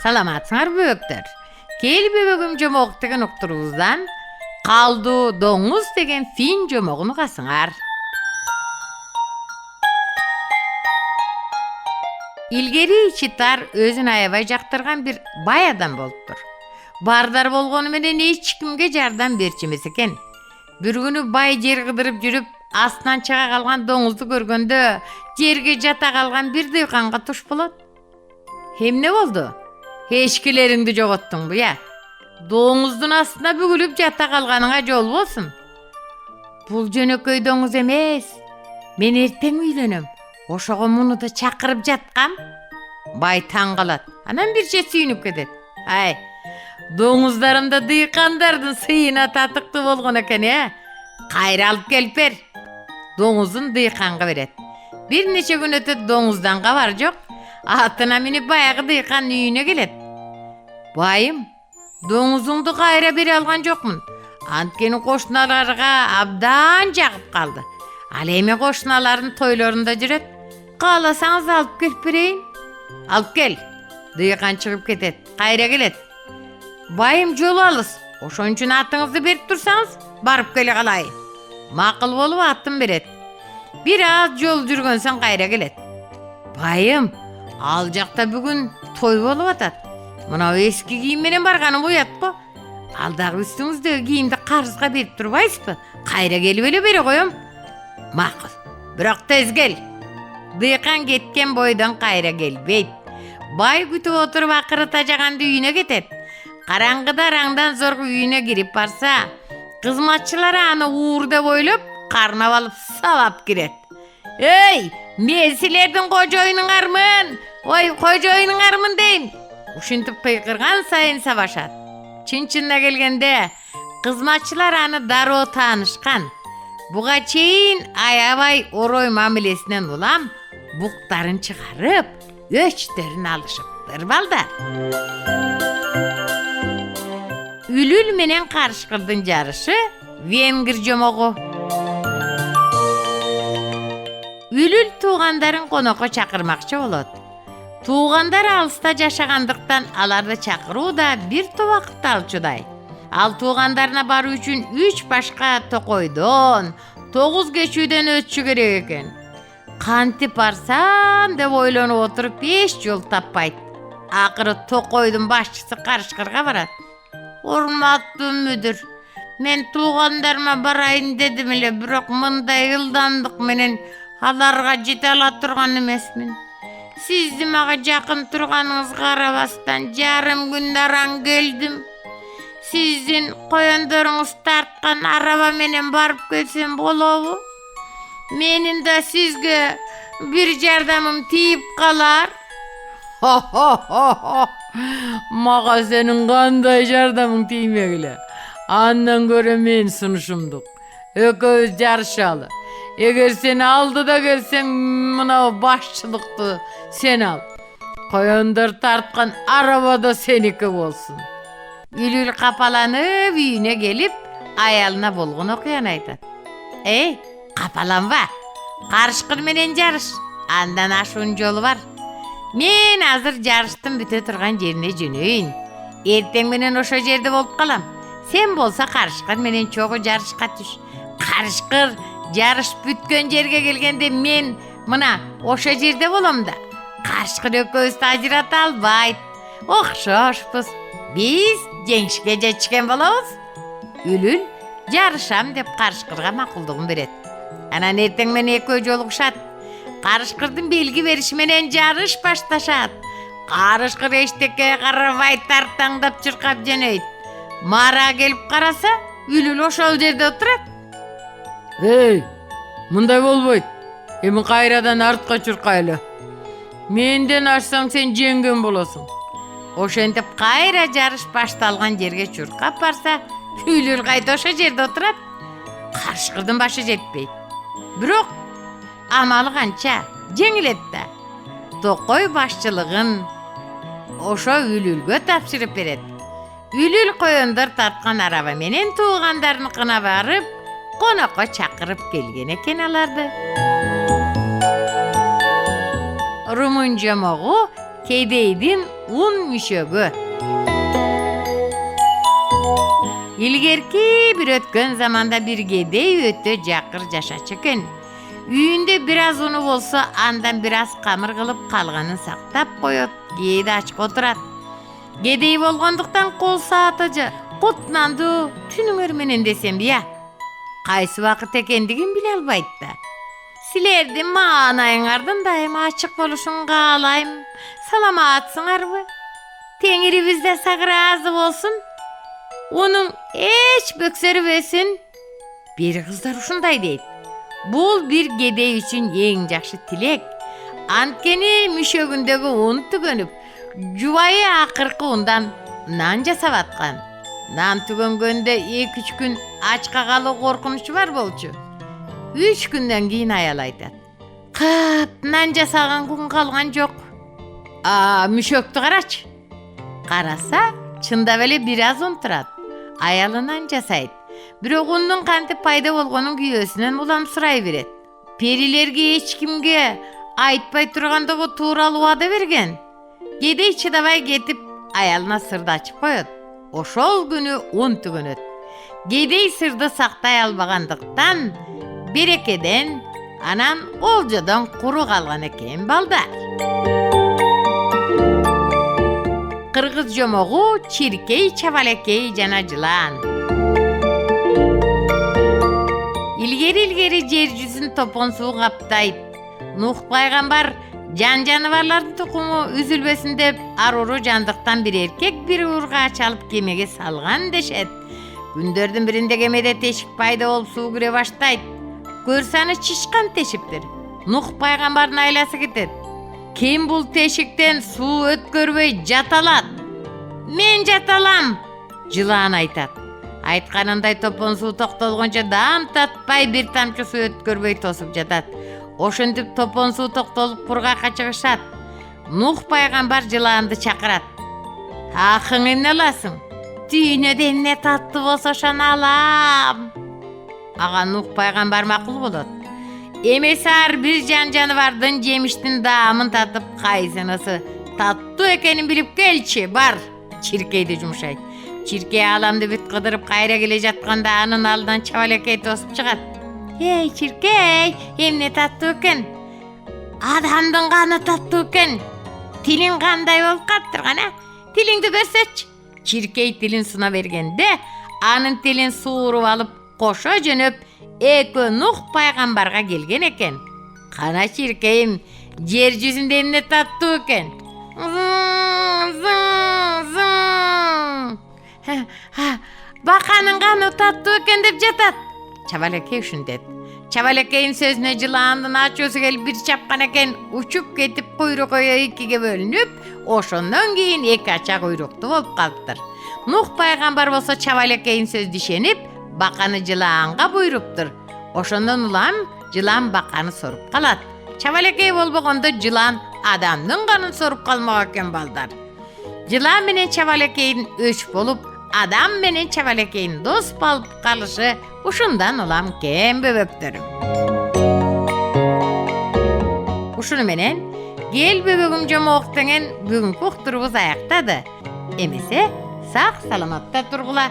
Salamatsыңар böbökler. Kel böbögüm jomok degen ukturubuzdan kaldı doңuz degen fin jomogunu kasыңар. İlgeri Çitar özün ayabay jaktırgan bir bay adam bolupdur. Bardar bolgonu menen hiç kimge jardam berçemес eken. Bir günü bay jer kıdırıp жүрүp астынан чыга калган доңузду көргөндө жерге жата калган bir дыйканга туш болот. Эмне болду? Эшкилериңди жоготтуңбу я? Доңуздун астына бүгүлүп жата калганыңа жол болсун. Бул жөнөкөй доңуз эмес. Мен эртең үйлөнөм. Ошого муну да чакырып жаткам. Бай таң калат. Анан бирче сүйүнүп кетет. Ай, доңуздарымда дыйкандардын сыйына татыктуу болгон экен э. Кайра алып келип бер. Доңузун дыйканга берет. Bir neçe gün ötüp doңuzdan kabar жок. Atına minip bayagı dıykan үйüne gelet. Bayım, doңuzуңду kayra beri algan jokmun. Antkeni koşnalarga abdan jagıp kaldı. Al eme koşnaların toylarında jüret. Kalasanız alıp kelip bereyim. Alıp gel. Dıykan çıkıp ketet. Kayra gelet. Bayım jol alыс. Oşon üçün atыңızды berip tursanız barıp kele kalayın. Makıl bolup atın beret. Biraz jol жүрgönsen kayra gelet. Bayım, al jakta bugün toy bolup atat. Mına eski kiyim menen barganym uyatpı. Alдағы üstüңüzdögi kiyimdi karızga berip turbaysızpı? Kayra gelip ele bere koyum. Makıl, biroq tez gel. Dıykan ketken boydan kayra gelbeyt. Bay kütüp oturup akırıta jaganda үйüne ketet. Karangıda arаңdan zorgu үйüne girip barsa, kızmatçıları anı uğur dep oylop, karnap alıp salap kiret. Ey, men silerdin kojoyunuңармын, oy kojoyunuңармын deyim. Uşintip kıykırgan sayın savaşat. Çın-çınına gelgende, kızmatçılar anı daroo tanışkan. Buga çeyin ayabay oroy mamilesinden ulam, buktarın çıkarıp, öçterin alışıptır baldar. Ülül menen karışkırdın jarışı, Vengir jomogu. Ülül tuğandarın konoko çakırmakçı bolot. Tuğandar alыста jaşagandыкtan alарды çakırуу da bir to vakıtta alçuday. Al tuğandarına baruu üçün 3 başka tokoydon, 9 geçүүдөн ötçü gerek eken. Kantip barsam dep oylonup oturup 5 jol tappayt. Akırı tokoydun başçısı karışkırga barat. Hormatly müdür, men tuğandarıma barayın dedim ele, biroq mınday ıldandık menen alarga jete ala turgan emesmin. Sizdi maga jakın turganыңызга karabastan jarım günde araň geldim. Sizdin koyondoruңuz tartkan araba menen barıp kelsem bolobu? Menin de sizge bir jardamım tiyip kalar. Maga senin kanday jardamın tiymegile. Andan göre men sunuşumduk. Ököz jarışalı. Eger seni aldı da gelsen mına başçılıktı sen al. Koyondur tartkan arabada seniki bolsun. Ülül kapalanıp үйüne gelip ayalına bolgun okuyan aytat. Ey, kapalanba. Karışkır menen jarış. Andan aşuun jolu var. Men azır jarıştın büte turgan jerine jönöйүн. Erteň menen oşo jerde bolup kalam. Sen bolsa karışkır menen çoğu jarışka түш. Karışkır jarış bütkön jerge gelgende men mına oşo jerde bolom da. Karışkır ököbüz ajırata albayt. Okşoşpuz. Biz jеңишке жетишкен bolobuz. Ülül jarışam dep karışkırga makuldugun beret. Anan erteň menen ekөө joluguşat. Karışkırdın belgi verişi menen jarış baştaşat. Karışkır eştekке karabay tartаңdap çırkap jönöйt. Mara gelip karasa, Ülül oşol jerde oturat. Hey, mınday bolboyt. Emi kayradan artqa çırkaylı. Menden aşsaң sen jengem bolasun. Oşentip kayra jarış baştalgan jerge çırkap barsa, Ülül kayda oşo jerde oturat. Karışkırdın başı jetpeyt. Biroq amalı kança jеңilet da. Tokoy başçılığın oşo Ülülgö tapşırıp beret. Ülül koyondur tartkan araba menen tuğandarınыкына barıp, konoko çakırıp gelgen eken alardı. Rumun jomogu Kedeydin un müşögü. İlgerki bir ötken zamanda bir gedey ötö jakır jaşaç eken. Üyünde biraz unu bolsa andan biraz kamır kılıp kalganın saktap koyot. Geydi açık oturat. Gedey bolgonduktan kol saataca kutnandı tününgөр menen desem ya. Kaysı vakit ekendigin bile albayt da. Silerdi manayыңardın daima açık boluşun kalayım. Salamatsınlar mı? Tengiri bizde sağır razı bolsun. Onun eş bökseri besin. Bir kızlar uşunday deyip. Bul bir gedey üçün en jakşı tilek. Antkeni müşögündögü un tügönüp, juvayı akırkı undan nan jasavatkan. Nan tügöngönde 2-3 gün aç kagalı korkunuşu var bolçu. 3 günden keyin ayal aytat. Kıp nan jasagan gün kalgan jok. Müşöktü karaç. Karasa çında bele biraz un turat. Ayalından jasayt. Bирок ундун кантип пайда болгонун күйөөсүнөн уламсырай берет. Перилерге эч кимге айтпай тургандыгы тууралуу убада берген. Кедей чыдабай кетип аялына сырды ачып коет. Ошол күнү un түгөнөт. Кедей сырды сактай албагандыктан берекеден анан олжодон куру калган экен балдар. Кыргыз жомогу чиркей, чабалекей жана жылан. İlgeri yer yüzün topon suğu kaptayıp. Nuh Peygamber can canavarların tukumu üzülbesin dep aruru candıktan bir erkek bir urga çalıp kemege salgan deşet. Gündördün birinde kemede teşik payda olup suğu güre baştaydı. Görseni çişkan teşiptir. Nuh Peygamber'in ailesi gitet. Kim bul teşikten suğu ötkörбөй jatalat? Men jatalam, жылан айтат. Айтқанындай топон суу токтолгончо дам татпай бир тамчы суу өткөрбөй тосуп жатат. Ошентип топон суу токтолуп кургакка чыгышат. Нух пайгамбар жылаанды чакырат. Акың эмне аласың? Түйнөдө эмне татты болсо ошону алам. Ага Нух пайгамбар макул болот. Эмеси ар бир жаныбардын жемиштин даамын татып кайсынысы таттуу экенин билип келчи, бар. Чиркейди жумшайт. Çirkey alamdı büt kıdırıp kayra gele jatkanda anın aldan çabalekey tosup çıgat. Hey çirkey, emne tatlı eken. Adamdın kanı tatlı eken. Tilin kanday olup kaptırgan ha. Tilingdi görseç. Çirkey tilin suna bergende, anın tilin suğurup alıp koşa jönöp eki Nuh paygambarga gelgen eken. Kana çirkeyim, yer yüzünde emne tatlı eken. Bakanın kanı tatlı eken dep jatat. Çabalekey uşundet. Çabalekeyin sözüne жылаандын ачуусу келип bir çapkan eken, uçup ketip kuyruğu ikiге bölünüp, oşondan keyin eki aça kuyruktu bolup kalıptır. Nuh paygambar bolsa çabalekeyin sözdü işenip, bakanı жылаанга buyruptur. Oşondan ulam жылаан bakanı sorup kalat. Çabalekey bolbogondo жылаан adamdın kanın sorup kalmak eken balдар. Жылаан menen çabalekeyin öç bolup, adam menen çabalekeyin dost balıp kalışı uşundan ulam ken böböktörüm. Uşunu menen gel böbögüm jomoq degen bugünkü ukturubuz ayaktadı. Emese sağ salamatta turgula.